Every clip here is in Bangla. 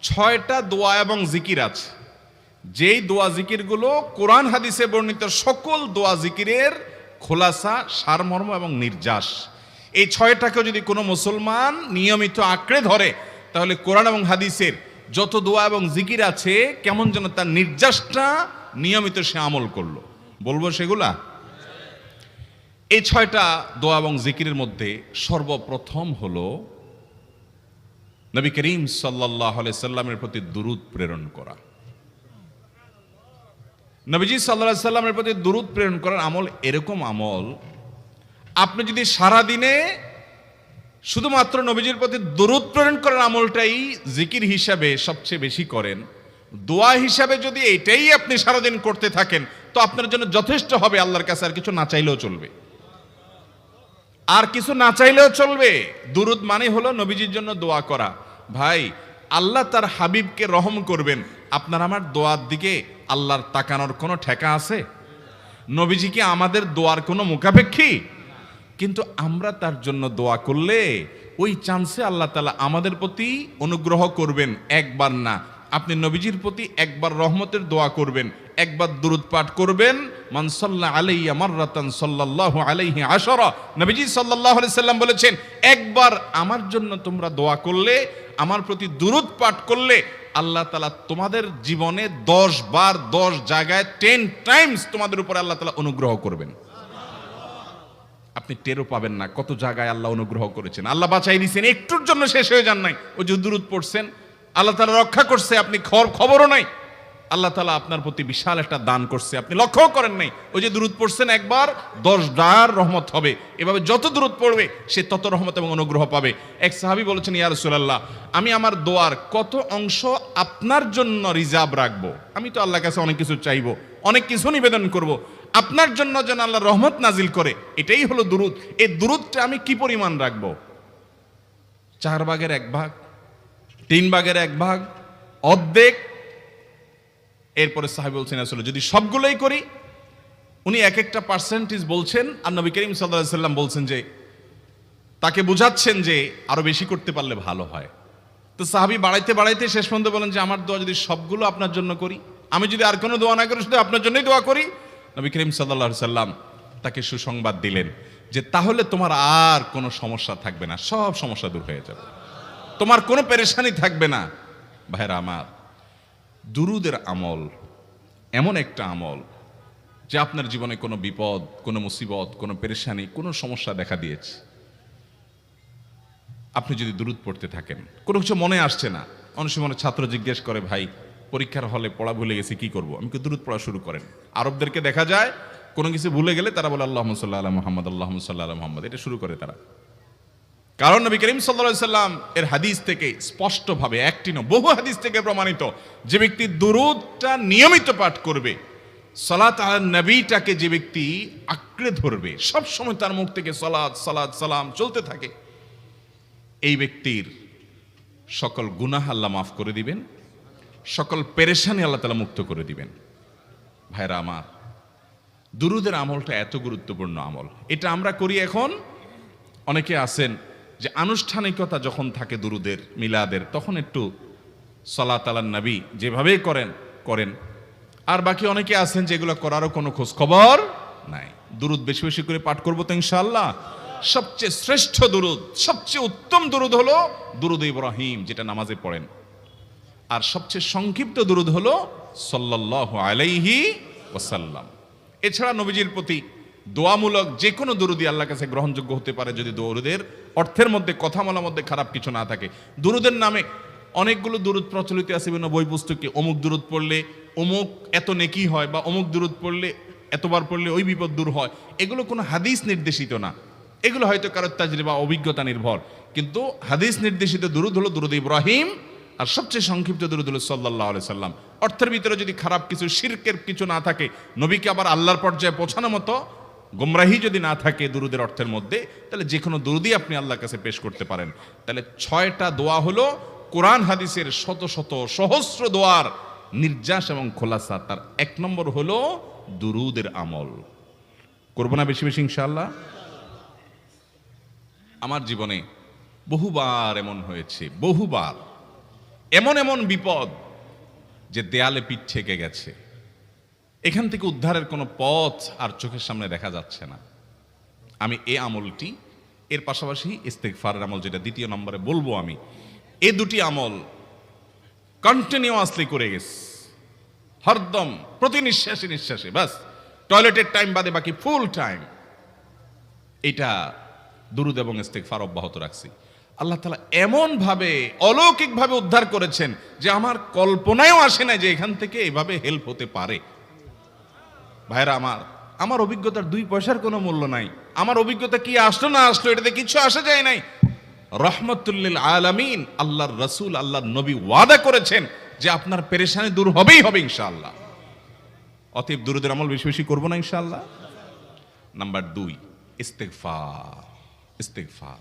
6টা দোয়া এবং জিকির আছে, যেই দোয়া জিকিরগুলো কোরআন হাদিসে বর্ণিত সকল দোয়া জিকিরের খোলাসা, সারমর্ম এবং নির্যাস। এই 6টাকে যদি কোনো মুসলমান নিয়মিত আঁকড়ে ধরে, তাহলে কোরআন এবং হাদিসের যত দোয়া এবং জিকির আছে কেমন যেন তার নির্যাসটা নিয়মিত সে আমল করলো। বলবো সেগুলা। এই 6টা দোয়া এবং জিকিরের মধ্যে সর্বপ্রথম হলো নবী করিম সাল্লাল্লাহু আলাইহি সাল্লামের প্রতি দুরূদ প্রেরণ করা। নবীজি সাল্লাল্লাহু আলাইহি সাল্লামের প্রতি দুরূদ প্রেরণ করার আমল এরকম আমল, আপনি যদি সারা দিনে শুধুমাত্র নবীজির প্রতি দুরূদ প্রেরণ করার আমলটাই জিকির হিসাবে সবচেয়ে বেশি করেন, দোয়া হিসাবে যদি এটাই আপনি সারাদিন করতে থাকেন, তো আপনার জন্য যথেষ্ট হবে। আল্লাহর কাছে আর কিছু না চাইলেও চলবে, আর কিছু না চাইলেও চলবে। দুরূদ মানে হলো নবীজির জন্য দোয়া করা। ভাই, আল্লাহ তার হাবিবকে রহম করবেন, আপনার আমার দোয়ার দিকে আল্লাহর তাকানোর কোনো ঠেকা আছে? নবীজি কি আমাদের দোয়ার কোনো মুখাপেক্ষী? কিন্তু আমরা তার জন্য দোয়া করলে ওই চান্সে আল্লাহ তাআলা আমাদের প্রতি অনুগ্রহ করবেন। একবার না, আপনি নবীজির প্রতি একবার রহমতের দোয়া করবেন, একবার দুরূদ পাঠ করবেন। মান সাল্লা আলাইয়া মাররাতান সাল্লাল্লাহু আলাইহি আশরা, নবীজি সাল্লাল্লাহু আলাইহি সাল্লাম বলেছেন, একবার আমার জন্য তোমরা দোয়া করলে, আমার প্রতি দুরূদ পাঠ করলে, আল্লাহ তাআলা তোমাদের জীবনে 10 বার 10 জায়গায় 10 টাইমস তোমাদের উপরে আল্লাহ তাআলা অনুগ্রহ করবেন। আপনি টেরও পাবেন না কত জায়গায় আল্লাহ অনুগ্রহ করেছেন। আল্লাহ বাঁচাই দিয়েছেন, একটুর জন্য শেষ হয়ে যান নাই। ওই যে দুরূদ পড়ছেন, আল্লাহ তাআলা রক্ষা করছে, আপনি খবরও নাই। আল্লাহ তাআলা আপনার প্রতি বিশাল একটা দান করছে, আপনি লক্ষ্যও করেন নাই। ওই যে দুরূদ পড়ছেন একবার, 10 বার রহমত হবে। এভাবে যত দুরূদ পড়বে সে তত রহমত এবং অনুগ্রহ পাবে। এক সাহাবী বলেছেন, ইয়া রাসূলুল্লাহ, আমি আমার দোয়ার কত অংশ আপনার জন্য রিজার্ভ রাখবো? আমি তো আল্লাহর কাছে অনেক কিছু চাইবো, অনেক কিছু নিবেদন করব, আপনার জন্য যেন আল্লাহ রহমত নাজিল করে, এটাই হলো দুরূদ। এই দুরূদটা আমি কি পরিমাণ রাখবো? 4 ভাগের 1 ভাগ, 3 ভাগের 1 ভাগ, অর্ধেক? এরপরে সাহাবী বলছেন, আসলে যদি সবগুলোই করি, উনি এক একটা পার্সেন্টেজ বলছেন, আর নবী করিম সাল্লাল্লাহু আলাইহি সাল্লাম বলছেন যে, তাকে বুঝাচ্ছেন যে আরো বেশি করতে পারলে ভালো হয়। তো সাহাবী বাড়াইতে বাড়াইতে শেষ পর্যন্ত বলেন যে, আমার দোয়া যদি সবগুলো আপনার জন্য করি, আমি যদি আর কোনো দোয়া না করি, শুধু আপনার জন্যই দোয়া করি। নবী করিম সাল্লাল্লাহু আলাইহি সাল্লাম তাকে সুসংবাদ দিলেন যে, তাহলে তোমার আর কোনো সমস্যা থাকবে না, সব সমস্যা দূর হয়ে যাবে, তোমার কোনো পেরেশানি থাকবে না। ভাইরা আমার, দুরূদের আমল এমন একটা আমল যে আপনার জীবনে কোনো বিপদ, কোনো মুসিবত, কোনো পেরেশানি, কোনো সমস্যা দেখা দিয়েছে, আপনি যদি দুরূদ পড়তে থাকেন, কোনো কিছু মনে আসছে না। অনেক সময় ছাত্র জিজ্ঞেস করে, ভাই পরীক্ষার হলে পড়া ভুলে গেছি, কি করব? আমি কি, দুরূদ পড়া শুরু করেন। আরবদেরকে দেখা যায় কোনো কিছু ভুলে গেলে তারা বলে আল্লাহুম্মা সাল্লি আলা মুহাম্মদ, আল্লাহুম্মা সাল্লি আলা মুহাম্মদ, এটা শুরু করে তারা। কারণ নবী করিম সাল্লাল্লাহু আলাইহি সাল্লাম এর হাদিস থেকে স্পষ্টভাবে, একটি নয় বহু হাদিস থেকে প্রমাণিত, যে ব্যক্তি দুরূদটা নিয়মিত পাঠ করবে, সালাত আলা নবীটাকে যে ব্যক্তি আঁকড়ে ধরবে, সব সময় তার মুখ থেকে সালাত সালাত সালাম চলতে থাকে, এই ব্যক্তির সকল গুনাহ আল্লাহ মাফ করে দিবেন, সকল পেরেশানি আল্লাহ তাআলা মুক্ত করে দিবেন। ভাইরা আমার, দুরূদের আমলটা এত গুরুত্বপূর্ণ আমল, এটা আমরা করি এখন। অনেকে আছেন যে আনুষ্ঠানিকতা যখন থাকে দুরূদের, মিলাদের, তখন একটু সালাত আলা নবী যেভাবেই করেন। আর বাকি অনেকে আছেন যেগুলো করারও কোনো খোঁজ খবর নাই। দুরূদ বেশি বেশি করে পাঠ করবো তো ইনশাআল্লাহ। সবচেয়ে শ্রেষ্ঠ দুরূদ, সবচেয়ে উত্তম দুরূদ হলো দুরূদ ইব্রাহিম, যেটা নামাজে পড়েন। আর সবচেয়ে সংক্ষিপ্ত দুরূদ হলো সাল্লাল্লাহু আলাইহি ওয়াসাল্লাম। এছাড়া নবীজির প্রতি দোয়ামূলক যে কোনো দুরূদই আল্লাহর কাছে গ্রহণযোগ্য হতে পারে, যদি দুরূদের অর্থের মধ্যে, কথা বলার মধ্যে খারাপ কিছু না থাকে। দুরূদের নামে অনেকগুলো দুরূদ প্রচলিত আছে বিভিন্ন বই পুস্তকে, অমুক দুরূদ পড়লে অমুক এত নেকি হয়, বা অমুক দুরূদ পড়লে এতবার পড়লে ওই বিপদ দূর হয়। এগুলো কোনো হাদিস নির্দেশিত না, এগুলো হয়তো কারোর তাজরিবা, অভিজ্ঞতা নির্ভর। কিন্তু হাদিস নির্দেশিত দুরূদ হলো দুরূদ ইব্রাহিম, আর সবচেয়ে সংক্ষিপ্ত দুরূদ হলো সাল্লাল্লাহু আলাইহি সাল্লাম। অর্থের ভিতরে যদি খারাপ কিছু, শিরকের কিছু না থাকে, নবীকে আবার আল্লাহর পর্যায়ে পৌঁছানোর মতো গোমরাহি যদি না থাকে দুরূদের অর্থের মধ্যে, তাহলে যে কোনো দুরূদই আপনি আল্লাহর কাছে পেশ করতে পারেন। তাহলে 6টা দোয়া হলো কোরআন হাদিসের শত শত সহস্র দোয়ার নির্যাস এবং খোলাসা। তার 1 নম্বর হলো দুরূদের আমল। করবো না বেশি বেশি ইনশাআল্লাহ? আমার জীবনে বহুবার এমন হয়েছে, বহুবার এমন এমন বিপদ যে দেয়ালে পিঠ ঠেকে গেছে, এখান থেকে উদ্ধারের কোনো পথ আর চোখের সামনে দেখা যাচ্ছে না। আমি এই আমলটি, এর পাশাপাশি ইস্তেগফারের আমল যেটা দ্বিতীয় নম্বরে বলবো আমি, এই দুটি আমল কন্টিনিউয়াসলি করে গেছে, হরদম প্রতি নিঃশ্বাসে নিঃশ্বাসে, বাস টয়লেটের টাইম বাদে বাকি ফুল টাইম এটা দুরুদ এবং ইস্তেগফার অব্যাহত রাখছি। আল্লাহ তাআলা এমন ভাবে অলৌকিক ভাবে উদ্ধার করেছেন যে আমার কল্পনায়ও আসে না যে এখান থেকে এভাবে হেল্প হতে পারে। ভাইরা আমার অভিজ্ঞতার 2 পয়সার কোনো মূল্য নাই। আমার অভিজ্ঞতা কি আসলো না আসলো এটাতে কিছু আসা যায় নাই। রহমতুল লিল আলামিন আল্লাহর রাসূল আল্লাহর নবী ওয়াদা করেছেন যে আপনার পেরেশানি দূর হবেই হবে ইনশাআল্লাহ। অতএব দুরুদের আমল বেশি বেশি করব না ইনশাআল্লাহ। নাম্বার 2, ইস্তেগফার। ইস্তেগফার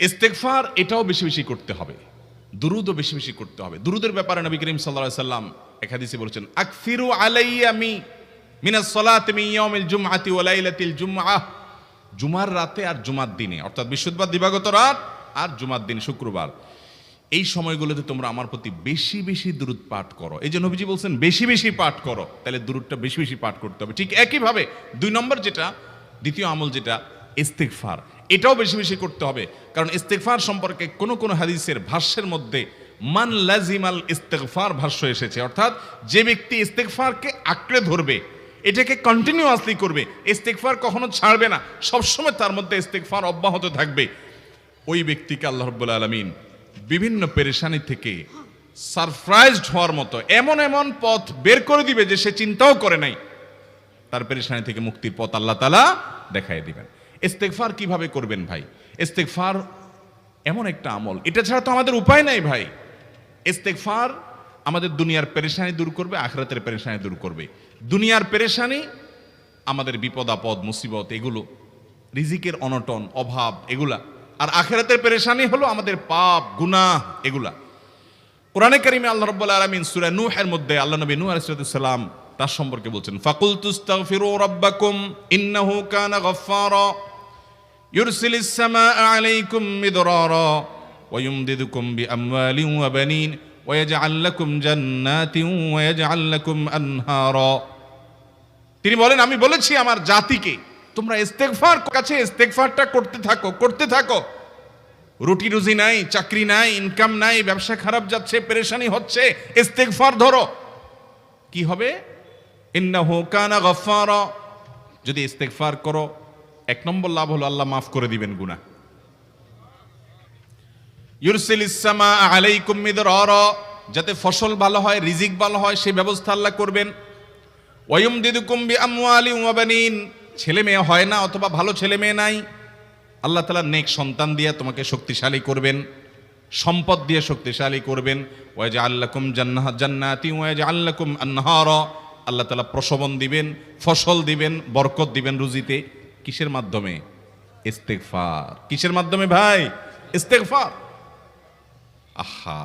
ইস্তেগফার এটাও বেশি বেশি করতে হবে, দুরুদও বেশি বেশি করতে হবে। দুরুদের ব্যাপারে নবী করিম সাল্লাল্লাহু আলাইহি সাল্লাম এক হাদিসে বলেছেন, আকসিরু আলাইয়া মিনাস সালাতি মিন ইয়াউমিল জুমআতি ওয়া লাইলাতিল জুমআহ। জুমার রাতে আর জুমার দিনে, অর্থাৎ বৃহস্পতিবার দিবাগত রাত আর জুমার দিন শুক্রবার, এই সময়গুলোতে তোমরা আমার প্রতি বেশি বেশি দুরুদ পাঠ করো। এই যে নবীজি বলছেন বেশি বেশি পাঠ করো, তাহলে দুরুদটা বেশি বেশি পাঠ করতে হবে। ঠিক একইভাবে 2 নম্বর যেটা, দ্বিতীয় আমল যেটা ইস্তেগফার, এটাও বেশি বেশি করতে হবে। কারণ ইস্তেগফার সম্পর্কে কোন কোন হাদিসের ভাষ্যের মধ্যে মান লাজিমাল ইস্তেগফার ভাষ্য এসেছে, অর্থাৎ যে ব্যক্তি ইস্তেগফারকে আঁকড়ে ধরবে, এটাকে কন্টিনিউয়াসলি করবে, ইস্তেগফার কখনো ছাড়বে না, সবসময় তার মধ্যে ইস্তেগফার অব্যাহত থাকবে, ওই ব্যক্তিকে আল্লাহ রাব্বুল আলামিন বিভিন্ন পেরেশানি থেকে সারপ্রাইজড হওয়ার মতো এমন এমন পথ বের করে দিবে যে সে চিন্তাও করে নাই। তার পেরেশানি থেকে মুক্তির পথ আল্লাহ তাআলা দেখায় দিবেন। ইস্তেগফার কিভাবে করবেন ভাই? ইস্তেগফার এমন একটা আমল, এটা ছাড়া তো আমাদের উপায় নাই ভাই। ইস্তেগফার আমাদের দুনিয়ার পেরেশানি দূর করবে, আখিরাতের পেরেশানি দূর করবে। দুনিয়ার পেরেশানি আমাদের বিপদ আপদ মুসিবত, এগুলো রিজিকের অনটন অভাব এগুলা, আর আখিরাতের পেরেশানি হলো আমাদের পাপ গুনাহ এগুলা। কোরআনে কারিমে আল্লাহ রাব্বুল আলামিন সূরা নূহের মধ্যে আল্লাহ নবী নূহ আলাইহিস সালাম তার সম্পর্কে বলছেন, ফাকুলতুস্তাগফিরু রাব্বাকুম ইন্নাহু কানা গাফফারা ইউরসিলিস সামাআ আলাইকুম মিদরারা ওয়া ইউমদিদুকুম বিআমওয়ালিন ওয়া বানিন ওয়া ইয়াজআল লাকুম জান্নাতিন ওয়া ইয়াজআল লাকুম আনহারা। তিনি বলেন, আমি বলেছি আমার জাতিকে তোমরা ইস্তেগফার কাছে ইস্তেগফারটা করতে থাকো। রুটি রুজি নাই, চাকরি নাই, ইনকাম নাই, ব্যবসা খারাপ যাচ্ছে, পেরেশানি হচ্ছে, ইস্তেগফার ধরো, কি হবে? ইন্নাহু কানা গাফফারা। যদি ইস্তেগফার করো, 1 নম্বর লাভ হলো আল্লাহ মাফ করে দিবেন গুনাহ। ইউরসিলিস সামাআ আলাইকুম মিদরারা, যাতে ফসল ভালো হয়, রিজিক ভালো হয়, সেই ব্যবস্থা আল্লাহ করবেন। ওয়া ইউমদিদুকুম বিআমওয়ালিন ওয়া বানিন, ছেলে মেয়ে হয় না অথবা ভালো ছেলে মেয়ে নাই, আল্লাহ তাআলা নেক সন্তান দিয়ে তোমাকে শক্তিশালী করবেন, সম্পদ দিয়ে শক্তিশালী করবেন। ওয়া ইয়াজআল লাকুম জান্নাতি ওয়া ইয়াজআল লাকুম আনহারা, আল্লাহ তাআলা প্রসবন দিবেন, ফসল দিবেন, বরকত দিবেন রুজিতে। কিসের মাধ্যমে? ইস্তেগফার। কিসের মাধ্যমে ভাই? ইস্তেগফার। আহা,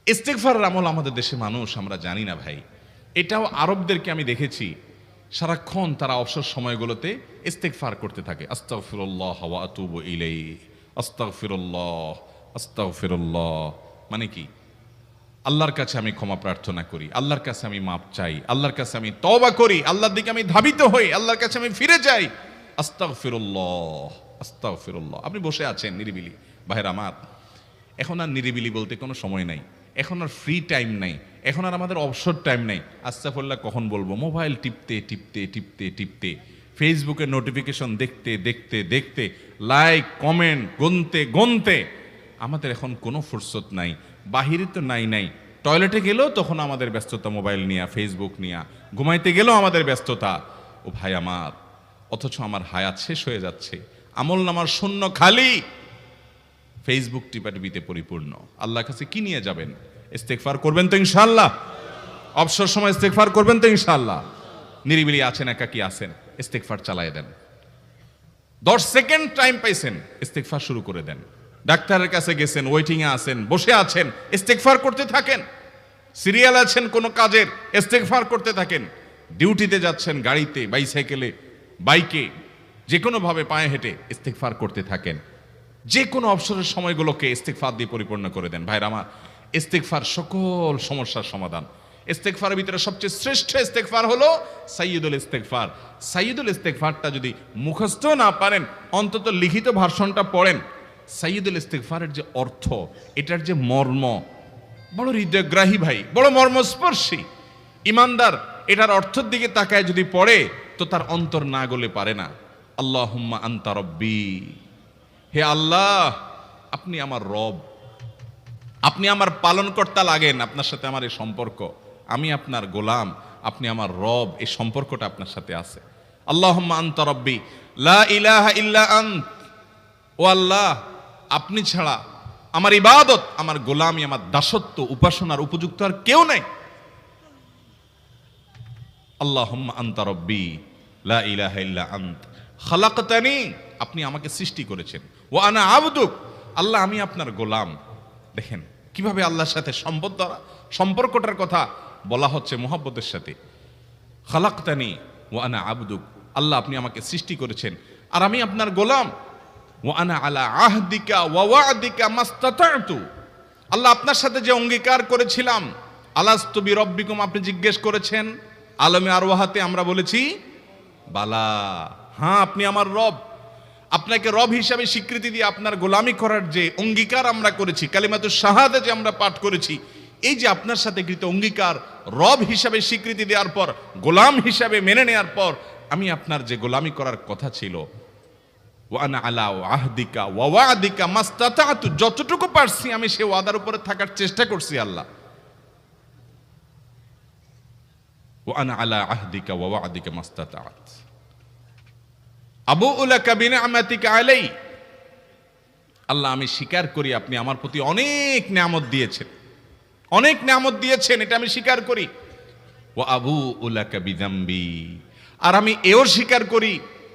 ইস্তেগফারের আমল আমাদের দেশে মানুষ আমরা জানি না ভাই। এটাও আরবদেরকে আমি দেখেছি সারাক্ষণ তারা অবসর সময়গুলোতে ইস্তেগফার করতে থাকে, আস্তাগফিরুল্লাহ ওয়া আতুবু ইলাইহি, আস্তাগফিরুল্লাহ আস্তাগফিরুল্লাহ। মানে কি? আল্লাহর কাছে আমি ক্ষমা প্রার্থনা করি, আল্লাহর কাছে আমি মাপ চাই, আল্লাহর কাছে আমি তওবা করি, আল্লাহর দিকে আমি ধাবিত হই, আল্লাহর কাছে আমি ফিরে যাই, আস্তাগফিরুল্লাহ আস্তাগফিরুল্লাহ। আপনি বসে আছেন নিরিবিলি, ভাইরা আমার, এখন আর নিরিবিলি বলতে কোনো সময় নাই, এখন আর ফ্রি টাইম নাই, এখন আর আমাদের অবসর টাইম নাই। আস্তাগফিরুল্লাহ কখন বলবো? মোবাইল টিপতে টিপতে টিপতে টিপতে, ফেসবুকে নোটিফিকেশন দেখতে দেখতে দেখতে, লাইক কমেন্ট গুনতে গুনতে আমাদের এখন কোনো ফুরসত নাই। বাহিরে তো নাই, টয়লেটে গেলেও তখন আমাদের ব্যস্ততা মোবাইল নিয়ে, ফেসবুক নিয়ে, ঘুমাইতে গেলেও আমাদের ব্যস্ততা। ও ভাই আমার, অথচ আমার হায়াত শেষ হয়ে যাচ্ছে, আমল নামার শূন্য খালি, ফেসবুক টিপাটিপিতে পরিপূর্ণ। আল্লাহর কাছে কি নিয়ে যাবেন? ইস্তেগফার করবেন তো ইনশাআল্লাহ? অবসর সময় ইস্তেগফার করবেন তো ইনশাআল্লাহ? নিরিবিলি আছেন, একাকী আছেন, ইস্তেগফার চালায় দেন। 10 সেকেন্ড টাইম পাইছেন, ইস্তেগফার শুরু করে দেন। ডাক্তারের কাছে গেছেন, ওয়েটিং এ আছেন, বসে আছেন, ইস্তেগফার করতে থাকেন। সিরিয়াল আছেন কোনো কাজের, ইস্তেগফার করতে থাকেন। ডিউটিতে যাচ্ছেন, গাড়িতে, বাইসাইকেলে, বাইকে, যে কোনো ভাবে পায়ে হেঁটে ইস্তেগফার করতে থাকেন। যে কোনো অবসরের সময়গুলোকে ইস্তেগফার দিয়ে পরিপূর্ণ করে দেন। ভাইরা আমার, ইস্তেগফার সকল সমস্যার সমাধান। ইস্তেগফারের ভিতরে সবচেয়ে শ্রেষ্ঠ ইস্তেগফার হলো সাইয়্যিদুল ইস্তেগফার। সাইয়্যিদুল ইস্তেগফারটা যদি মুখস্থ না পারেন, অন্তত লিখিত ভার্সনটা পড়েন। সাইয়্যিদুল ইস্তেগফারের যে অর্থ, এটার যে মর্ম, বড় হৃদয়গ্রাহী ভাই, বড় মর্মস্পর্শী। ইমানদার এটার অর্থের দিকে তাকায় যদি পড়ে, তো তার অন্তর না গলে পারে না। আল্লাহুম্মা আনতা রব্বি, হে আল্লাহ আপনি আমার রব, আপনি আমার পালনকর্তা লাগেন। আপনার সাথে আমার এই সম্পর্ক, আমি আপনার গোলাম, আপনি আমার রব, এই সম্পর্কটা আপনার সাথে আছে। আল্লাহুম্মা আনতা রব্বি লা ইলাহা ইল্লা আন্ত, ও আল্লাহ আপনি ছাড়া আমার ইবাদত, আমার গোলামি, আমার দাসত্ব, উপাসনার উপযুক্ত আর কেউ নাই। আল্লাহুম্মা আনতা রব্বি লা ইলাহা ইল্লা আন্ত খালাকতানি, আপনি আমাকে সৃষ্টি করেছেন। ওয়া আনা আবদুক, আল্লাহ আমি আপনার গোলাম। দেখেন কিভাবে আল্লাহর সাথে সম্পর্কটার কথা বলা হচ্ছে মুহাব্বতের সাথে। খালাকতানি ওয়া আনা আবদুক, আল্লাহ আপনি আমাকে সৃষ্টি করেছেন আর আমি আপনার গোলাম। ওয়া আনা আলা আহদিকা ওয়া ওয়া'দিকা মাস্তাতা'তু, আল্লাহ আপনার সাথে যে অঙ্গীকার করেছিলাম, আলাস্তু বিরব্বিকুম, আপনি জিজ্ঞেস করেছেন। আলমে আরওয়াহাতে আমরা বলেছি বালা, হ্যাঁ আপনি আমার রব। আপনাকে রব হিসাবে স্বীকৃতি দিয়ে আপনার গোলামি করার যে অঙ্গীকার আমরা করেছি, কালিমাতুশ শাহাদা যে আমরা পাঠ করেছি, এই যে আপনার সাথে কৃত অঙ্গীকার, রব হিসাবে স্বীকৃতি দেওয়ার পর, গোলাম হিসাবে মেনে নেওয়ার পর, আমি আপনার যে গোলামি করার কথা ছিল, ওয়া আনা আলা আহদিকা ওয়া ওয়া'দিকা মাস্তাতা'তু, যতটুকু পারছি আমি সে ওয়াদার উপরে থাকার চেষ্টা করছি আল্লাহ। ওয়া আনা আলা আহদিকা ওয়া ওয়া'দিকা মাস্তাতা'ত আবুউ লাকা বিনি'মাতিকা আলাই, আল্লাহ আমি স্বীকার করি আপনি আমার প্রতি অনেক নিয়ামত দিয়েছেন, অনেক নিয়ামত দিয়েছেন, এটা আমি স্বীকার করি। ওয়া আবুউ লাকা বিযামবি, আর আমি এও স্বীকার করি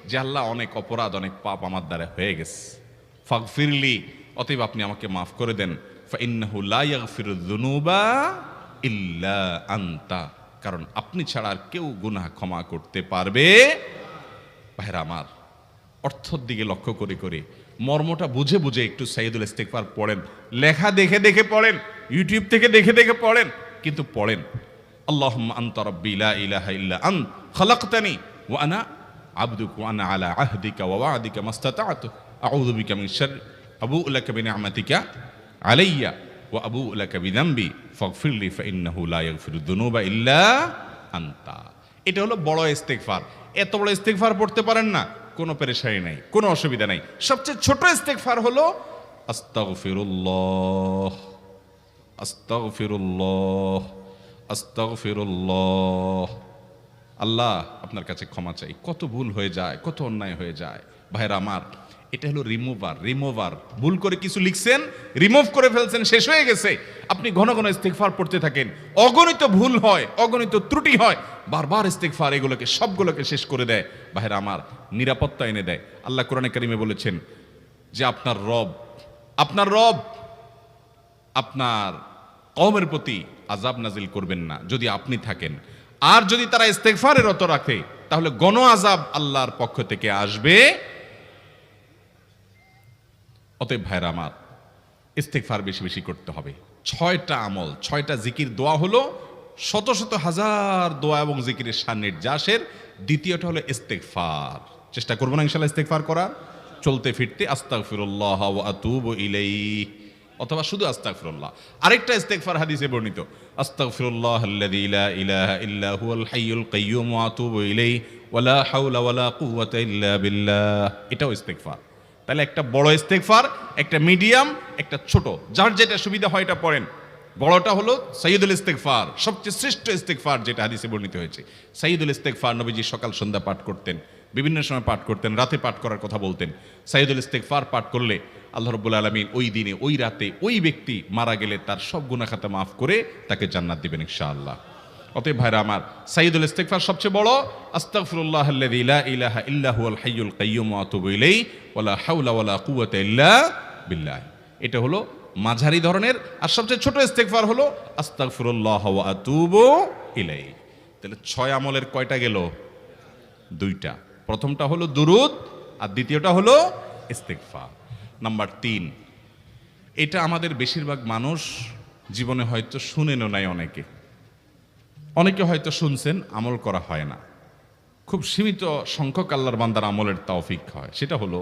যে আল্লাহ অনেক অপরাধ, অনেক পাপ আমার দ্বারা হয়ে গেছে। ফাগফিরলি, অতএব আপনি আমাকে মাফ করে দেন। ফাইন্নাহু লা ইয়াগফিরুয যুনুবা ইল্লা আনতা, কারণ আপনি ছাড়া আর কেউ গুনাহ ক্ষমা করতে পারবে। ভাইরা আমার, অর্থের দিকে লক্ষ্য করে করে, মর্মটা বুঝে বুঝে একটু সাইয়্যিদুল ইস্তেগফার পড়েন। লেখা দেখে দেখে পড়েন, ইউটিউব থেকে দেখে দেখে পড়েন, কিন্তু পড়েন। আল্লাহুম্মা আনতা রাব্বি লা ইলাহা ইল্লা আন্ত খালাকতানি ওয়া আনা আবদুক ওয়া আনা আলা আহদিকা ওয়া ওয়া'দিকা মাস্তাতা'তু আউযু বিকা মিন শাররি আবুউ লাকা বিনি'মাতিকা আলাইয়া ওয়া আবুউ লাকা বিযামবি ফাগফিরলি ফাইন্নাহু লা ইয়াগফিরুয যুনুবা ইল্লা আনতা। এটা হলো বড় ইস্তেগফার। এত বড় ইস্তেগফার পড়তে পারেন না, কোনো পেরেশানি নাই, কোনো অসুবিধা নাই। সবচেয়ে ছোট ইস্তেগফার হলো আস্তাগফিরুল্লাহ আস্তাগফিরুল্লাহ আস্তাগফিরুল্লাহ। আল্লাহ আপনার কাছে ক্ষমা চাই, কত ভুল হয়ে যায়, কত অন্যায় হয়ে যায়। ভাইরা আমার, এটা হলো রিমুভার। ভুল করে কিছু লিখছেন, রিমুভ করে ফেলছেন, শেষ হয়ে গেছে। আপনি ঘন ঘন ইস্তেগফার পড়তে থাকেন, অগণিত ভুল হয়, অগণিত ত্রুটি হয়, বারবার ইস্তেগফার এগুলোকে সবগুলোকে শেষ করে দেয়। ভাইরা আমার, নিরাপত্তা এনে দেয়। আল্লাহ কোরআনে কারিমে বলেছেন যে আপনার রব আপনার কওমের প্রতি আযাব নাজিল করবেন না যদি আপনি থাকেন। আর যদি তারা ইস্তেগফারে রত রাখে, তাহলে গণ আযাব আল্লাহর পক্ষ থেকে আসবে। অতএব ভাইরা আমার, ইস্তেগফার বেশি বেশি করতে হবে। 6টা আমল, 6টা জিকির, দোয়া হলো শত শত হাজার দোয়া এবং জিকিরের সান্নিধ্যাসের। দ্বিতীয়টা হলো ইস্তেগফার। চেষ্টা করবো না ইনশাআল্লাহ ইস্তেগফার করার, চলতে ফিরতে আস্তাগফিরুল্লাহ ওয়া আতুবু ইলাইহি, অথবা শুধু আস্তাগফিরুল্লাহ। আরেকটা ইস্তেগফার হাদিসে বর্ণিত, আস্তাগফিরুল্লাহাল্লাযী লা ইলাহা ইল্লা হুয়াল হাইয়ুল কাইয়্যুম ওয়া আতুবু ইলাইহি ওয়া লা হাওলা ওয়া লা কুওয়াতা ইল্লা বিল্লাহ। এটাও ইস্তেগফার। তাহলে একটা বড় ইস্তেগফার, একটা মিডিয়াম, একটা ছোট, যার যেটা সুবিধা হয় এটা পড়েন। বড়টা হলো সাইয়্যিদুল ইস্তেগফার, সবচেয়ে শ্রেষ্ঠ ইস্তেগফার যেটা হাদিসে বর্ণিত হয়েছে। সাইয়্যিদুল ইস্তেগফার নবীজি সকাল সন্ধ্যা পাঠ করতেন, বিভিন্ন সময় পাঠ করতেন, রাতে পাঠ করার কথা বলতেন। সাইয়্যিদুল ইস্তেগফার পাঠ করলে আল্লাহ রাব্বুল আলামিন ওই দিনে, ওই রাতে, ওই ব্যক্তি মারা গেলে তার সব গুনাহ খাতা মাফ করে তাকে জান্নাত দিবেন ইনশাআল্লাহ। অতএব ভাইরা আমার, সাইয়্যিদুল ইস্তেগফার সবচেয়ে বড়। আস্তাগফিরুল্লাহাল্লাযী লা ইলাহা ইল্লা হুয়াল হাইয়ুল কাইয়্যুম ওয়া আতুবু ইলাইহি ওয়া লা হাওলা ওয়া লা কুওয়াতা ইল্লা বিল্লাহ। এটা হলো মাঝারি ধরনের। আর সবচেয়ে ছোট ইস্তেগফার হলো আস্তাগফিরুল্লাহ ওয়া আতুবু ইলাইহি। তাহলে 6 আমলের কয়টা গেল? 2টা। প্রথমটা হলো দুরূদ আর দ্বিতীয়টা হলো ইস্তেগফার। নাম্বার 3, এটা আমাদের বেশিরভাগ মানুষ জীবনে হয়তো শুনেনও নাই, অনেকে হয়তো শুনছেন, আমল করা হয় না। খুব সীমিত সংখ্যক আল্লাহর বান্দার আমলের তৌফিক হয়। সেটা হলো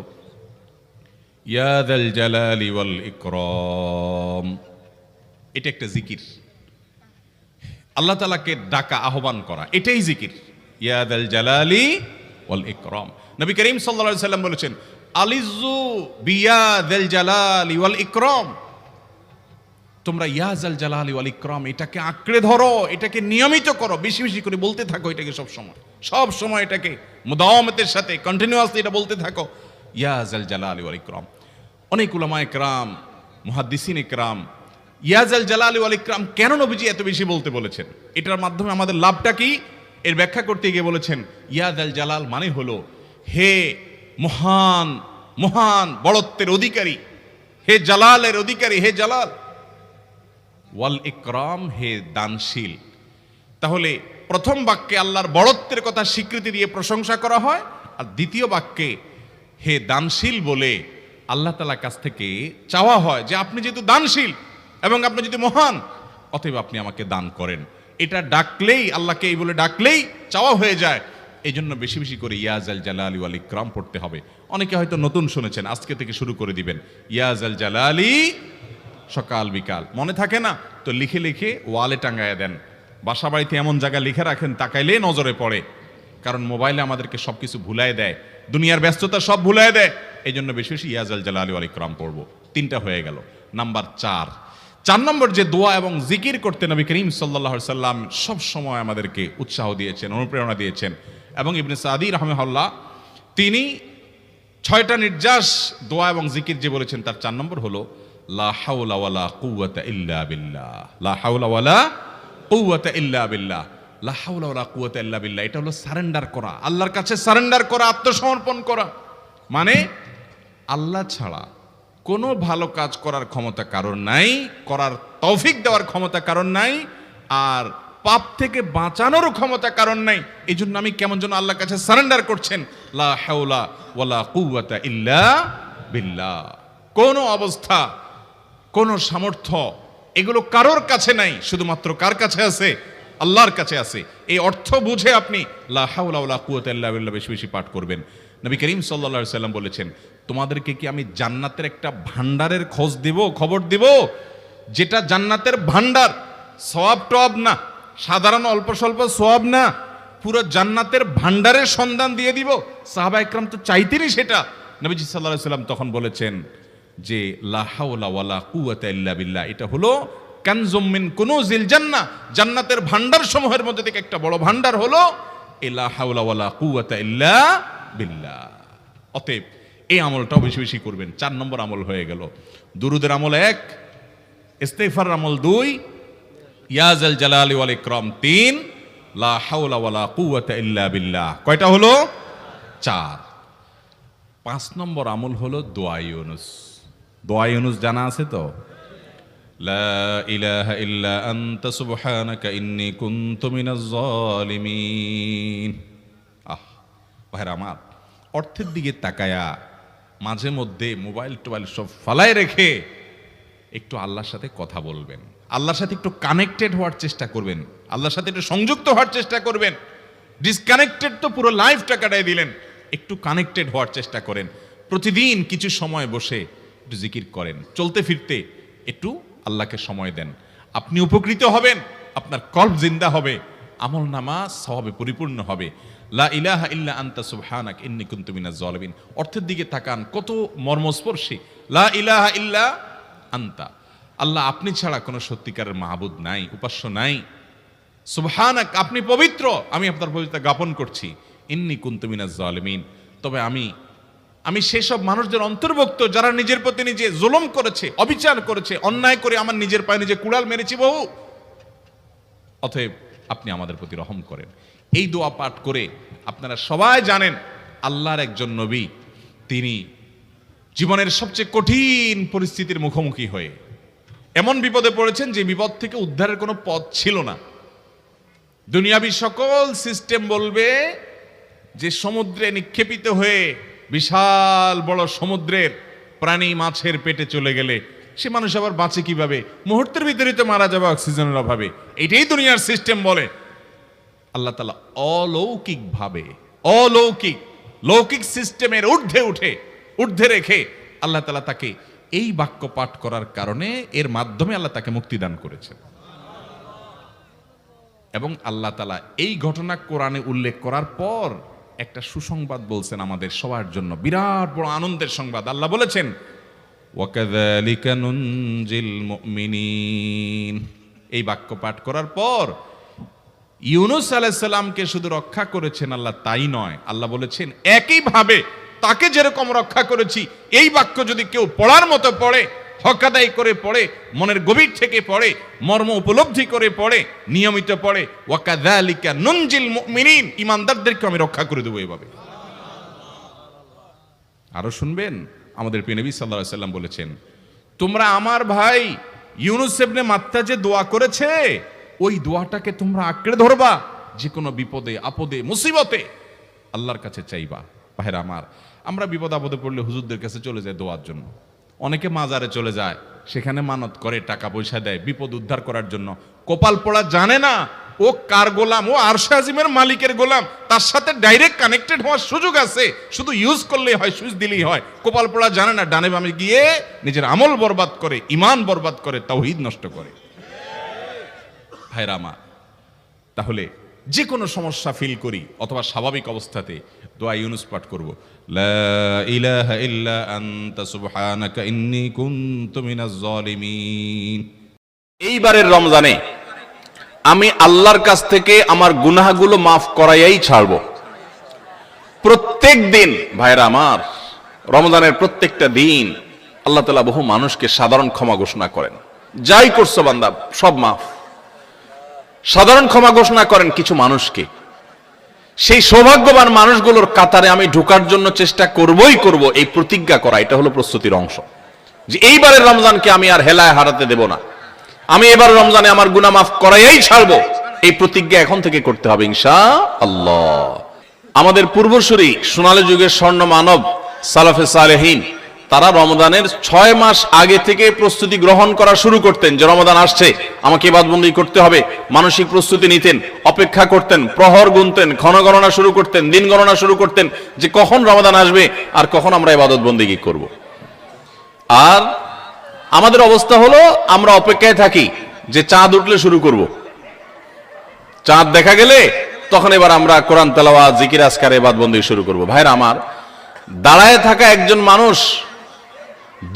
ইয়া যাল জালালি ওয়াল ইকরাম। এটা একটা জিকির, আল্লাহ তাআলাকে ডাকা, আহ্বান করা, এটাই জিকির। ইয়া যাল জালালি ওয়াল ইকরাম। নবী করিম সাল্লাল্লাহু আলাইহি সাল্লাম বলেছেন, আলিজু বিয়া যাল জালালি ওয়াল ইকরাম। তোমরা ইয়া যাল জালালি ওয়াল ইকরাম এটাকে আঁকড়ে ধরো, এটাকে নিয়মিত করো, বেশি বেশি করে বলতে থাকো এটাকে সব সময় এটাকে মুদাওয়ামাতের সাথে কন্টিনিউয়াসলি এটা বলতে থাকো, ইয়া যাল জালালি ওয়াল ইকরাম। অনেক উলামায়ে কেরাম, মুহাদ্দিসিন ইকরাম ইয়া যাল জালালি ওয়াল ইকরাম কেন নবীজি এত বেশি বলতে বলেছেন, এটার মাধ্যমে আমাদের লাভটা কি, এর ব্যাখ্যা করতে গিয়ে বলেছেন ইয়া যাল জালাল মানে হলো হে মহান মহান বড়ত্বের অধিকারী, হে জালালের অধিকারী, হে জালাল, ওয়াল ইকরাম হে দানশীল। তাহলে প্রথম বাক্যে আল্লাহর বড়ত্বের কথা স্বীকৃতি দিয়ে প্রশংসা করা হয়, আর দ্বিতীয় বাক্যে হে দানশীল বলে আল্লাহ তাআলার কাছ থেকে চাওয়া হয় যে আপনি যেহেতু দানশীল এবং আপনি যদি মহান, অতএব আপনি আমাকে দান করেন। এটা ডাকলেই, আল্লাহকে এই বলে ডাকলেই চাওয়া হয়ে যায়। এই জন্য বেশি বেশি করে ইয়া যাল জালালি ওয়াল ইকরাম পড়তে হবে। অনেকে হয়তো নতুন শুনেছেন, আজকে থেকে শুরু করে দিবেন ইয়া যাল জালালি, সকাল বিকাল মনে থাকে না তো লিখে লিখে ওয়ালে টাঙ্গায় দেন। বাসা বাড়িতে এমন জায়গা লিখে রাখেন তাকাইলে নজরে পড়ে, কারণ মোবাইলে আমাদেরকে সবকিছু ভুলাই দেয়, দুনিয়ার ব্যস্ততা সব ভুলাই দেয়। এই জন্য বেশি বেশি ইয়া যাল জালালি ওয়াল ইকরাম পড়বো। 3টা হয়ে গেল। নাম্বার 4 নম্বর যে দোয়া এবং জিকির করতে নবী করিম সাল্লাল্লাহু আলাইহি সাল্লাম সব সময় আমাদেরকে উৎসাহ দিয়েছেন, অনুপ্রেরণা দিয়েছেন। এবং ইবনে সাদি রাহিমাহুল্লাহ তিনি 6টা নির্যাস দোয়া এবং জিকির যে বলেছেন, তার 4 নম্বর হলো লা হাওলা ওয়ালা কুওয়াতা ইল্লা বিল্লাহ। লা হাওলা ওয়ালা কুওয়াতা ইল্লা বিল্লাহ। লা হাওলা ওয়ালা কুওয়াতা ইল্লা বিল্লাহ, এটা হলো সারেন্ডার করা, আল্লাহর কাছে সারেন্ডার করা, আত্মসমর্পণ করা। মানে আল্লাহ ছাড়া কোনো ভালো কাজ করার ক্ষমতা কারণ নাই, করার তৌফিক দেওয়ার ক্ষমতা কারণ নাই, আর পাপ থেকে বাঁচানোর ক্ষমতা কারণ নাই। এই জন্য আমি কেমন যেন আল্লাহর কাছে সারেন্ডার করছেন, লা হাওলা ওয়ালা কুওয়াতা ইল্লা বিল্লাহ। কোন অবস্থা, কোন সামর্থ্য, এগুলো কারোর কাছে নাই, শুধুমাত্র কার কাছে আছে? আল্লাহর কাছে আছে। এই অর্থ বুঝে আপনি লা হাওলা ওয়ালা কুওয়াতা ইল্লা বিল্লাহ বেশি বেশি পাঠ করবেন। নবী করিম সাল্লাল্লাহু আলাইহি সাল্লাম বলেছেন, তোমাদেরকে কি আমি জান্নাতের একটা ভান্ডারের খবর দিব, যেটা জান্নাতের ভান্ডার, সওয়াব টওয়াব না, সাধারণ অল্প স্বল্প সওয়াব না, পুরো জান্নাতের ভান্ডারের সন্ধান দিয়ে দিব। সাহাবা ইকরাম তো চাইতেনই সেটা। নবীজি সাল্লাল্লাহু আলাইহি সাল্লাম তখন বলেছেন যে লা হাওলা ওয়ালা কুওয়াতা ইল্লা বিল্লাহ, এটা হলো কানজুম মিন কুনুজিল জান্নাহ, জান্নাতের ভান্ডার সমূহের মধ্যে থেকে একটা বড় ভান্ডার হলো লা হাওলা ওয়ালা কুওয়াতা ইল্লা বিল্লাহ। অতএব এই আমলটাও বেশি বেশি করবেন। 4 নম্বর আমল হয়ে গেল। দুরুদের আমল 1, ইস্তিগফার আমল 2, ইয়া যাল জালালি ওয়াল ইকরাম 3, লা হাওলা ওয়ালা কুওয়াতা ইল্লা বিল্লাহ। কয়টা হলো? 4। 5 নম্বর আমল হলো দোয়া ইউনুস। দোয়া ইউনুস জানা আছে তো? লা ইলাহা ইল্লা আনতা সুবহানাকা ইন্নী কুনতু মিনাজ জালিমিন। ভাইরা আমার, অর্থের দিকে তাকায়া মাঝে মধ্যে মোবাইল টোবাইল সব ফালায় রেখে একটু আল্লাহর সাথে কথা বলবেন, আল্লাহর সাথে একটু কানেক্টেড হওয়ার চেষ্টা করবেন, আল্লাহর সাথে একটু সংযুক্ত হওয়ার চেষ্টা করবেন। ডিসকানেক্টেড তো পুরো লাইফটা কাটাই দিলেন, একটু কানেক্টেড হওয়ার চেষ্টা করেন। প্রতিদিন কিছু সময় বসে একটু জিকির করেন, চলতে ফিরতে একটু আল্লাহকে সময় দেন। আপনি উপকৃত হবেন, আপনার কল্ব জিন্দা হবে, আমল নামা সওয়াবে পরিপূর্ণ হবে। লা ইলাহা ইল্লা আনতা সুবহানাক ইন্নী কুনতু মিনাজ জালিমিন। অর্থের দিকে তাকান, কত মর্মস্পর্শী। লা ইলাহা ইল্লা আনতা, আল্লাহ আপনি ছাড়া কোনো সত্যিকারের মাহবুদ নাই, উপাস্য নাই। সুবহানাক, আপনি পবিত্র, আমি আপনার পবিত্রতা জ্ঞাপন করছি। ইন্নী কুনতু মিনাজ জালিমিন, তবে আমি সেসব মানুষদের অন্তর্ভুক্ত যারা নিজের প্রতি নিজে জুলুম করেছে, অবিচার করেছে, অন্যায় করে আমার নিজের পায়ে নিজে কুড়াল মেরেছি বহু। অতএব আপনি আমাদের প্রতি রহম করেন। এই দোয়া পাঠ করে আপনারা সবাই জানেন আল্লাহর একজন নবী, তিনি জীবনের সবচেয়ে কঠিন পরিস্থিতির মুখোমুখি হয়ে এমন বিপদে পড়েছেন যে বিপদ থেকে উদ্ধারের কোনো পথ ছিল না। দুনিয়াবি সকল সিস্টেম বলবে যে সমুদ্রে নিক্ষেপিত হয়ে বিশাল বড় সমুদ্রের প্রাণী মাছের পেটে চলে গেলে সে মানুষ আবার বাঁচে কিভাবে? মুহূর্তের ভিতরে তো মারা যাবে অক্সিজেনের অভাবে। এটাই দুনিয়ার সিস্টেম বলে। আল্লাহ তাআলা লৌকিক সিস্টেমের ঊর্ধ্বে রেখে আল্লাহ তাআলা তাকে এই বাক্য পাঠ করার কারণে এর মাধ্যমে আল্লাহ তাকে মুক্তি দান করেছেন। এবং আল্লাহ তাআলা এই ঘটনা কোরআনে উল্লেখ করার পর একটা সুসংবাদ বলছেন আমাদের সবার জন্য, বিরাট বড় আনন্দের সংবাদ। আল্লাহ বলেছেন, ওয়াকাযালিকা নুনজিল মুমিনিন। এই বাক্য পাঠ করার পর ইউনূস আলাইহিস সালামকে শুধু রক্ষা করেছেন আল্লাহ, তাই নয়, আল্লাহ বলেছেন একইভাবে তাকে যেরকম রক্ষা করেছি, এই বাক্য যদি কেউ পড়ার মতো পড়ে, হক আদায় করে পড়ে, মনের গভীর থেকে পড়ে, মর্ম উপলব্ধি করে পড়ে, নিয়মিত পড়ে, ওয়াকাযালিকা নুনজিল মুমিনিন, ঈমানদারদেরকে আমি রক্ষা করে দেব এভাবে। আরো শুনবেন, আমাদের প্রিয় নবী সাল্লাল্লাহু আলাইহি ওয়াসাল্লাম বলেছেন, তোমরা আমার ভাই ইউনূস ইবনে মাত্তা যে দোয়া করেছে, ওই দোয়াটাকে তোমরা আঁকড়ে ধরবা, যে কোনো বিপদে আপদে মুসিবতে আল্লাহর কাছে চাইবা। ভাইরা আমার, আমরা বিপদ আপদে পড়লে হুজুরদের কাছে চলে যায় দোয়ার জন্য, অনেকে মাজারে চলে যায়, সেখানে মানত করে, টাকা পয়সা দেয় বিপদ উদ্ধার করার জন্য। কপাল পোড়া জানে না ও কার গোলাম, ও আরশে আজিমের মালিকের গোলাম, তার সাথে ডাইরেক্ট কানেক্টেড হওয়ার সুযোগ আছে, শুধু ইউজ করলেই হয়, সুইচ দিলেই হয়। কপাল পোড়া জানে না, ডানে বামে গিয়ে নিজের আমল বরবাদ করে, ঈমান বরবাদ করে, তাওহীদ নষ্ট করে। ভাইরা আমার, তাহলে যে কোনো সমস্যা ফিল করি অথবা স্বাভাবিক অবস্থাতে দোয়া ইউনূস পাঠ করব, লা ইলাহা ইল্লা আনতা সুবহানাকা ইন্নী কুনতু মিনাজ জালিমিন। এইবারের রমজানে আমি আল্লাহর কাছ থেকে আমার গুনাহগুলো মাফ করাইয়াই ছাড়ব। প্রত্যেক দিন ভাইরা আমার, রমজানের প্রত্যেকটা দিন আল্লাহ তাআলা বহু মানুষকে সাধারণ ক্ষমা ঘোষণা করেন। যাই করছো বান্দা সব মাফ, সাধারণ ক্ষমা ঘোষণা করেন কিছু মানুষকে। সেই সৌভাগ্যবান মানুষগুলোর কাতারে আমি ঢোকার জন্য চেষ্টা করবই করব, এই প্রতিজ্ঞা করা, এটা হলো প্রস্তুতির অংশ, যে এইবারের রমজানকে আমি আর হেলায় হারাতে দেব না, আমি এবার রমজানে আমার গুনাহ মাফ করাইয়াই ছাড়বো। এই প্রতিজ্ঞা এখন থেকে করতে হবে ইনশাআল্লাহ। আমাদের পূর্বসূরি সোনালী যুগের স্বর্ণ মানব সালাফে সালেহিন, তারা রমজানের 6 মাস আগে থেকে প্রস্তুতি গ্রহণ করা শুরু করতেন, যে রমজান আসছে, আমাকে ইবাদতবন্দি করতে হবে। মানসিক প্রস্তুতি নিতেন, অপেক্ষা করতেন, প্রহর গুনতেন, ক্ষণ গণনা শুরু করতেন, দিন গণনা শুরু করতেন, যে কখন রমজান আসবে আর কখন আমরা ইবাদতবন্দি করব। আর আমাদের অবস্থা হলো, আমরা অপেক্ষায় থাকি যে চাঁদ উঠলে শুরু করব, চাঁদ দেখা গেলে তখন এবার আমরা কোরআন তেলাওয়াত, জিকির আজকার, ইবাদতবন্দি শুরু করব। ভাইরা আমার, দাঁড়ায় থাকা একজন মানুষ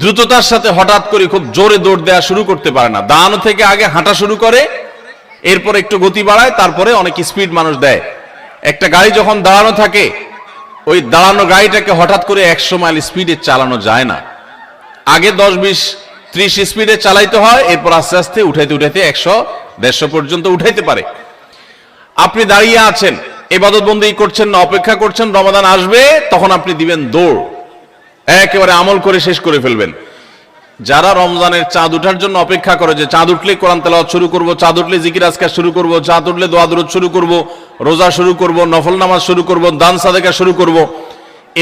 দ্রুততার সাথে হঠাৎ করে খুব জোরে দৌড় দেওয়া শুরু করতে পারে না। দাঁড়ানো থেকে আগে হাঁটা শুরু করে, এরপর একটু গতি বাড়ায়, তারপরে অনেক স্পিড মানুষ দেয়। একটা গাড়ি যখন দাঁড়ানো থাকে, ওই দাঁড়ানো গাড়িটাকে হঠাৎ করে 100 মাইল স্পিডে চালানো যায় না। আগে 10, 20, 30 স্পিডে চালাইতে হয়, এরপর আস্তে আস্তে উঠাইতে 100, 150 পর্যন্ত উঠাইতে পারে। আপনি দাঁড়িয়ে আছেন, ইবাদতবন্দি করছেন না, অপেক্ষা করছেন রমাদান আসবে, তখন আপনি দিবেন দৌড়, একেবারে আমল করে শেষ করে ফেলবেন। যারা রমজানের চাঁদ উঠার জন্য অপেক্ষা করে, যে চাঁদ উঠলে কোরআন তেলাওয়াত শুরু করব, চাঁদ উঠলে জিকির আজকার শুরু করব, চাঁদ উঠলে দোয়া দুরূদ শুরু করব, রোজা শুরু করব, নফল নামাজ শুরু করব, দান সাদেকা শুরু করব,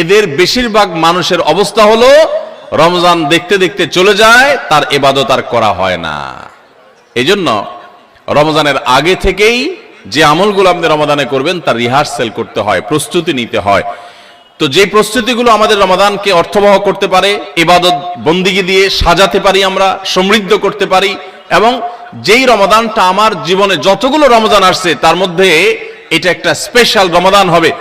এদের বেশিরভাগ মানুষের অবস্থা হলো রমজান দেখতে দেখতে চলে যায়, তার ইবাদত আর করা হয় না। এজন্য রমজানের আগে থেকেই যে আমলগুলো আপনি রমাদানে করবেন তার রিহার্সেল করতে হয়, প্রস্তুতি নিতে হয়। তো যে প্রস্তুতিগুলো আমাদের রমাদানকে অর্থবহ করতে পারে, ইবাদত বন্দিগি দিয়ে সাজাতে পারি, আমরা সমৃদ্ধ করতে পারি, এবং যেই রমাদানটা আমার জীবনে যতগুলো রমজান আসছে তার মধ্যে এটা একটা স্পেশাল রমাদান হবে,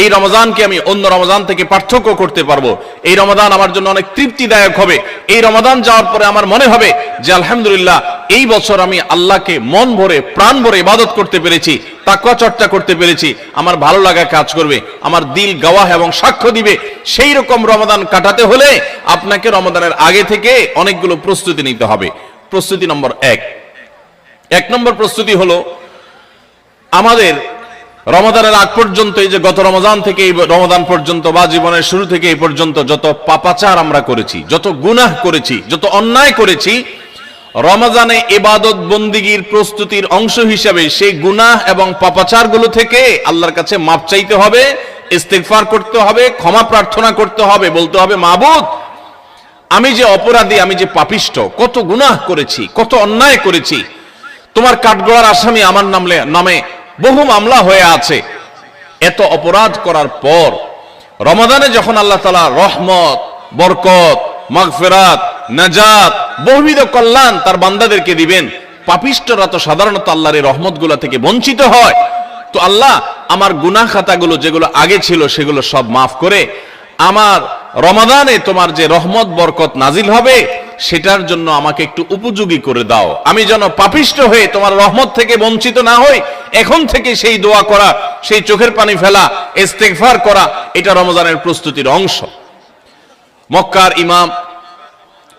এই রমজানকে আমি অন্য রমজান থেকে পার্থক্য করতে পারবো, এই রমজান আমার জন্য অনেক তৃপ্তিদায়ক হবে, এই রমজান যাওয়ার পরে আমার মনে হবে যে আলহামদুলিল্লাহ এই বছর আমি আল্লাহকে মন ভরে প্রাণ ভরে ইবাদত করতে পেরেছি, তাকওয়া চর্চা করতে পেরেছি, আমার ভালো লাগা কাজ করবে, আমার দিল গাওয়াহ এবং সাক্ষ্য দিবে। সেই রকম রমজান কাটাতে হলে আপনাকে রমজানের আগে থেকে অনেকগুলো প্রস্তুতি নিতে হবে। প্রস্তুতি নম্বর 1 নম্বর প্রস্তুতি হলো, আমাদের রমাদানের আগ পর্যন্ত, এই যে গত রমজান থেকে এই রমজান পর্যন্ত বা জীবনের শুরু থেকে এই পর্যন্ত যত পাপাচার আমরা করেছি, যত গুনাহ করেছি, যত অন্যায় করেছি, রমজানে ইবাদত বন্দিগির প্রস্তুতির অংশ হিসাবে সেই গুনাহ এবং পাপাচারগুলো থেকে আল্লাহর কাছে মাপ চাইতে হবে, ইস্তিগফার করতে হবে, ক্ষমা প্রার্থনা করতে হবে, বলতে হবে মাবুদ আমি যে অপরাধী, আমি যে পাপিষ্ট, কত গুনাহ করেছি, কত অন্যায় করেছি, তোমার কাঠগড়ার আসামি আমার নামে বহু মামলা হয়ে আছে। এত অপরাধ করার পর রমাদানে যখন আল্লাহ তাআলা রহমত, বরকত, মাগফিরাত, নাজাত, বহুবিধ কল্যাণ তার বান্দাদেরকে দিবেন, পাপিষ্টরা তো সাধারণত আল্লাহর এই রহমতগুলো থেকে বঞ্চিত হয়। তো আল্লাহ আমার গুনাহ খাতাগুলো যেগুলো আগে ছিল সেগুলো সব মাফ করে আমার রমাদানে তোমার যে রহমত বরকত নাজিল হবে সেটার জন্য আমাকে একটু উপযোগী করে দাও, আমি যেন পাপিষ্ট হয়ে তোমার রহমত থেকে বঞ্চিত না হই। এখন থেকে সেই দোয়া করা, সেই চোখের পানি ফেলা, ইস্তেগফার করা, এটা রমজানের প্রস্তুতির অংশ। মক্কার ইমাম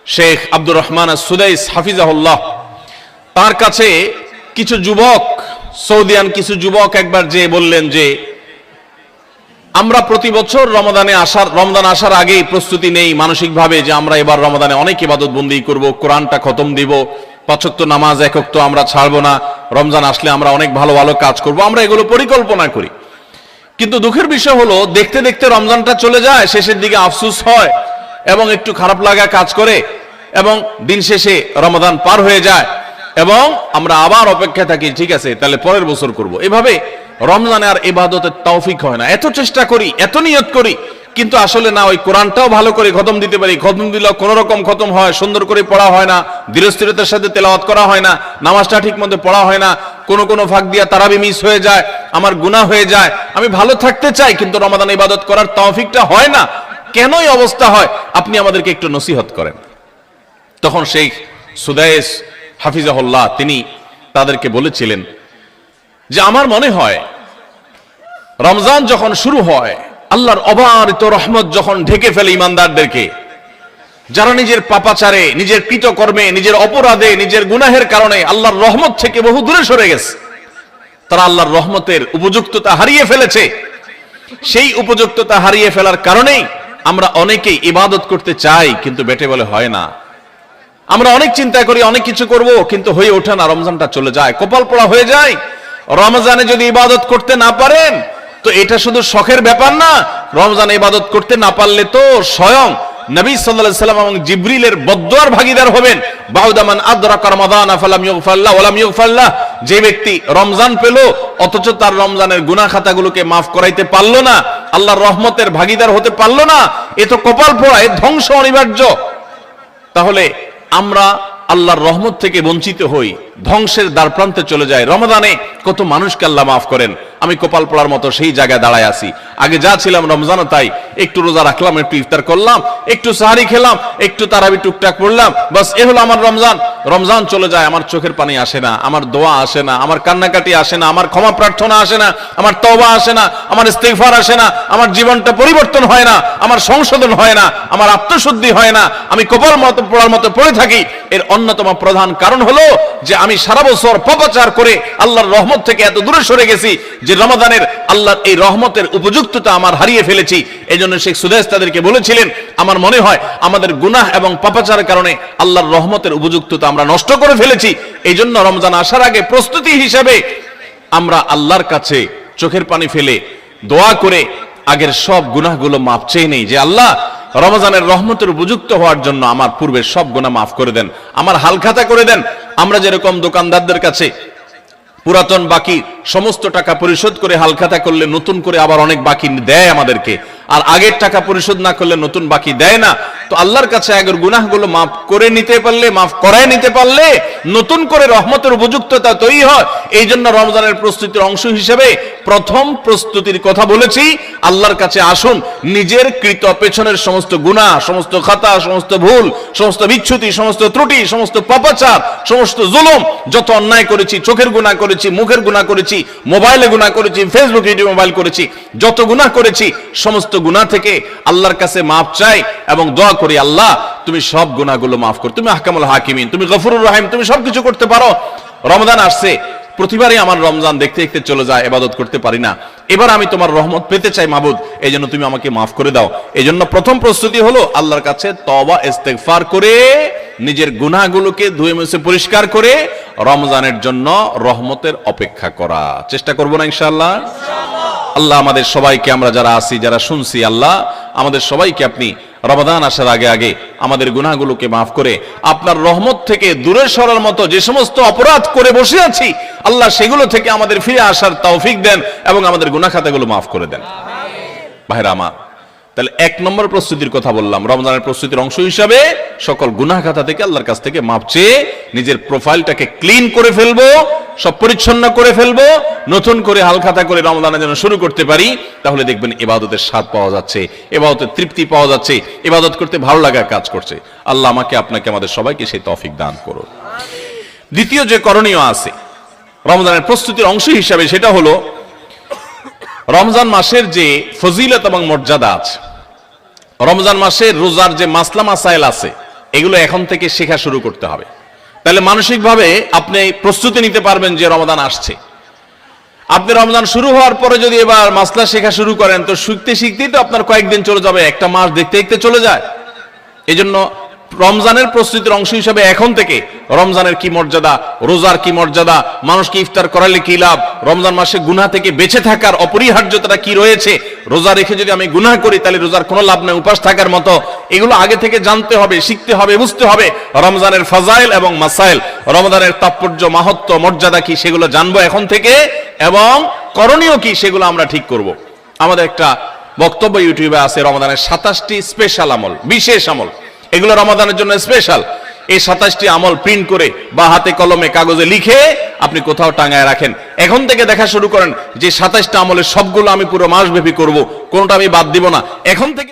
শেখ আব্দুর রহমান আস-সুদাইস হাফিজাহুল্লাহ, তার কাছে কিছু যুবক, সৌদিয়ান কিছু যুবক একবার যে বললেন যে আমরা প্রতি বছর রমজান আসার আগেই প্রস্তুতি নেই মানসিকভাবে যে আমরা এবার রমজানে অনেক ইবাদত বন্দি করব, কোরআনটা খতম দিব, 5 ওয়াক্ত নামাজ 1 ওয়াক্ত আমরা ছাড়বো না, রমজান আসলে আমরা অনেক ভালো ভালো কাজ করব, আমরা এগুলো পরিকল্পনা করি। কিন্তু দুঃখের বিষয় হলো দেখতে দেখতে রমজানটা চলে যায়, শেষের দিকে আফসোস হয় এবং একটু খারাপ লাগা কাজ করে এবং দিন শেষে রমজান পার হয়ে যায় এবং আমরা আবার অপেক্ষায় থাকি, ঠিক আছে তাহলে পরের বছর করব। এভাবে রমজানে আর ইবাদতের তৌফিক হয় না। এত চেষ্টা করি, এত নিয়ত করি, কিন্তু আসলে না ওই কোরআনটাও ভালো করে খতম দিতে পারি, খতম দিলেও কোন রকম খতম হয়, সুন্দর করে পড়া হয় না, ধীরস্থিরতার সাথে তেলাওয়াত করা হয় না, নামাজটা ঠিক মতো পড়া হয় না, কোনো ফাঁক দিয়া তারাবি মিস হয়ে যায়, আমার গুনাহ হয়ে যায়। আমি ভালো থাকতে চাই কিন্তু রমাদানে ইবাদত করার তৌফিকটা হয় না। কেনই অবস্থা হয় আপনি আমাদেরকে একটু নসিহত করেন। তখন শেখ সুদাইস হাফিজাহুল্লাহ তিনি তাদেরকে বলেছিলেন যে আমার মনে হয় রমজান যখন শুরু হয়, আল্লাহর অবারিত রহমত যখন ঢেকে ফেলে ইমানদারদেরকে, যারা নিজের পাপাচারে, নিজের কৃতকর্মে, নিজের অপরাধে, নিজের গুনাহের কারণে আল্লাহর রহমত থেকে বহু দূরে সরে গেছে, তারা আল্লাহর রহমতের উপযুক্ততা হারিয়ে ফেলেছে। সেই উপযুক্ততা হারিয়ে ফেলার কারণেই আমরা অনেকেই ইবাদত করতে চাই কিন্তু বেটে বলে হয় না। আমরা অনেক চিন্তা করি, অনেক কিছু করব, কিন্তু হয়ে ওঠে না, রমজানটা চলে যায়, কপাল পোড়া হয়ে যায়। রমজানে যদি ইবাদত করতে না পারেন তো এটা শুধু শখের ব্যাপার না, রমজানে ইবাদত করতে না পারলে তো স্বয়ং নবী সাল্লাল্লাহু আলাইহি সাল্লাম এবং জিবরিলের বদদুয়ার ভাগীদার হবেন। বাউদামান আদরাকা রমাদান ফালাম ইগফারলাহ ওয়ালাম ইগফারলাহ, যে ব্যক্তি রমজান পেল অথচ তার রমজানের গুনাহ খাতাগুলোকে মাফ করাইতে পারলো না, আল্লাহর রহমতের ভাগীদার হতে পারলো না, এ তো কপাল পোড়া, এ ধ্বংস অনিবার্য। তাহলে আমরা আল্লাহর রহমত থেকে বঞ্চিত হই, ধ্বংসের দ্বার প্রান্তে চলে যায়। রমজানে কত মানুষকে আল্লাহ মাফ করেন, আমি কপাল পোড়ার মতো সেই জায়গায় দাঁড়ায় আছি। আগে যা ছিলাম রমজানে তাই, একটু রোজা রাখলাম, একটু ইফতার করলাম, একটু সাহারি খেলাম, একটু তারাবি টুকটাক পড়লাম, বাস এ হলো আমার রমজান। রমজান চলে যায়, আমার চোখের পানি আসে না, আমার দোয়া আসে না, আমার কান্নাকাটি আসে না, আমার ক্ষমা প্রার্থনা আসে না, আমার তওবা আসে না, আমার ইস্তিগফার আসে না, আমার জীবনটা পরিবর্তন হয় না, আমার সংশোধন হয় না, আমার আত্মশুদ্ধি হয় না, আমি কপাল মতো পোড়ার মতো পড়ে থাকি। এর অন্যতম প্রধান কারণ হলো যে আমি সারা বছর পাপাচার করে আল্লাহর রহমত থেকে এত দূরে সরে গেছি যে রমাদানের আল্লাহর এই রহমতের উপযুক্ততা আমার হারিয়ে ফেলেছি। এই জন্য শেখ সুদাইস তাদেরকে বলেছিলেন আমার মনে হয় আমাদের গুনাহ এবং পাপাচারের কারণে আল্লাহর রহমতের উপযুক্ততা আমরা নষ্ট করে ফেলেছি। এই জন্য রমজান আসার আগে প্রস্তুতি হিসেবে আমরা আল্লাহর কাছে চোখের পানি ফেলে দোয়া করে আগের সব গুনাহগুলো মাফ চেয়ে নেই যে আল্লাহ রমজানের রহমতের উপযুক্ত হওয়ার জন্য আমার পূর্বের সব গুনাহ মাফ করে দেন, আমার হালখাতা করে দেন। আমরা যেরকম দোকানদারদের কাছে পুরাতন বাকি সমস্ত টাকা পরিশোধ করে হালখাতা করলে নতুন করে আবার অনেক বাকি দেয় আমাদেরকে, আর আগের টাকা পরিশোধ না করলে নতুন বাকি দেয় না, তো আল্লাহর কাছে আগের গুনাহগুলো মাফ করে নিতে পারলে, মাফ করায় নিতে পারলে নতুন করে রহমতের উপযুক্ততা তৈরি হয়। এই জন্য রমজানের প্রস্তুতির অংশ হিসেবে প্রথম প্রস্তুতির কথা বলেছি, আল্লাহর কাছে আসুন নিজের কৃত পেছনের সমস্ত গুনাহ, সমস্ত খাতা, সমস্ত ভুল, সমস্ত বিচ্যুতি, সমস্ত ত্রুটি, সমস্ত পাপাচার, সমস্ত জুলুম, যত অন্যায় করেছি, চোখের গুনাহ করেছি, মুখের গুনাহ করেছি, মোবাইলে গুনাহ করেছি, ফেসবুক ইউটিউব মোবাইল করেছি, যত গুনাহ করেছি সমস্ত গুনাহ থেকে আল্লাহর কাছে মাফ চাই এবং দোয়া করি আল্লাহ তুমি সব গুনাহগুলো মাফ করো, তুমি আহকামুল হাকিমিন, তুমি গফুরুর রহিম, তুমি সবকিছু করতে পারো। রমজান আসছে, প্রতিবারই আমার রমজান দেখতে দেখতে চলে যায়, ইবাদত করতে পারি না, এবার আমি তোমার রহমত পেতে চাই মাবুদ, এই জন্য তুমি আমাকে মাফ করে দাও। এই জন্য প্রথম প্রস্তুতি হলো আল্লাহর কাছে তওবা ইস্তেগফার করে নিজের গুনাহগুলোকে ধুয়ে মুছে পরিষ্কার করে রমজানের জন্য রহমতের অপেক্ষা করা চেষ্টা করব না ইনশাআল্লাহ। আল্লাহ আমাদের সবাইকে, আমরা যারা আছি, যারা শুনছি, আল্লাহ আমাদের সবাইকে আপনি রমাদান আসার আগে আগে আমাদের গুনাহগুলোকে মাফ করে আপনার রহমত থেকে দূরে সরার মতো যে সমস্ত অপরাধ করে বসে আছি, আল্লাহ সেগুলো থেকে আমাদের ফিরে আসার তৌফিক দেন এবং আমাদের গুনাহ খাতাগুলো মাফ করে দেন। ভাইরা আমার, তাহলে 1 নম্বর প্রস্তুতির কথা বললাম। রমজানের প্রস্তুতির অংশ হিসাবে সকল গুনাহ খাতা থেকে আল্লাহর কাছ থেকে মাপ চেয়ে নিজের প্রোফাইলটাকে ক্লিন করে ফেলবো, সব পরিচ্ছন্ন করে ফেলবো, নতুন করে হালখাতা করে রমজানের জন্য শুরু করতে পারি। তাহলে দেখবেন ইবাদতের স্বাদ পাওয়া যাচ্ছে, ইবাদতের তৃপ্তি পাওয়া যাচ্ছে, ইবাদত করতে ভালো লাগা কাজ করছে। আল্লাহ আমাকে, আপনাকে, আমাদের সবাইকে সেই তৌফিক দান করুন। দ্বিতীয় যে করণীয় আছে রমজানের প্রস্তুতির অংশ হিসাবে, সেটা হলো রমজান মাসের যে ফজিলত এবং মর্যাদা আছে, রমজান মাসের রোজার যে মাসলা মাসাইল আছে, এগুলো এখন থেকে শেখা শুরু করতে হবে। তাহলে মানসিকভাবে আপনি প্রস্তুতি নিতে পারবেন যে রমজান আসছে। আপনি রমজান শুরু হওয়ার পরে যদি এবার মাসলা শেখা শুরু করেন, তো শিখতে শিখতেই তো আপনার কয়েকদিন চলে যাবে, একটা মাস দেখতে দেখতে চলে যায়। এজন্য রমজানের প্রস্তুতির অংশ হিসাবে এখন থেকে রমজানের কি মর্যাদা, রোজার কি মর্যাদা, মানুষকে ইফতার করালে কি লাভ, রমজান মাসে গুনাহ থেকে বেঁচে থাকার অপরিহার্যতা কি রয়েছে, রোজা রেখে যদি আমি গুনাহ করি তাহলে রোজার কোনো লাভ নেই, উপাস থাকার মতো, এগুলো আগে থেকে জানতে হবে, শিখতে হবে, বুঝতে হবে। রমজানের ফাজাইল এবং মাসাইল, রমজানের তাৎপর্য, মাহাত্ম্য, মর্যাদা কি, সেগুলো জানবো এখন থেকে, এবং করণীয় কি সেগুলো আমরা ঠিক করব। আমাদের একটা বক্তব্য ইউটিউবে আছে, রমজানের 27টি স্পেশাল আমল, বিশেষ আমল, এগুলো রমাদানের জন্য স্পেশাল। এই 27টি আমল প্রিন্ট করে বা হাতে কলমে কাগজে লিখে আপনি কোথাও টাঙায় রাখেন। এখন থেকে দেখা শুরু করেন যে 27টা আমলের সবগুলো আমি পুরো মাসব্যাপী করব, কোনটা আমি বাদ দিব না। এখন থেকে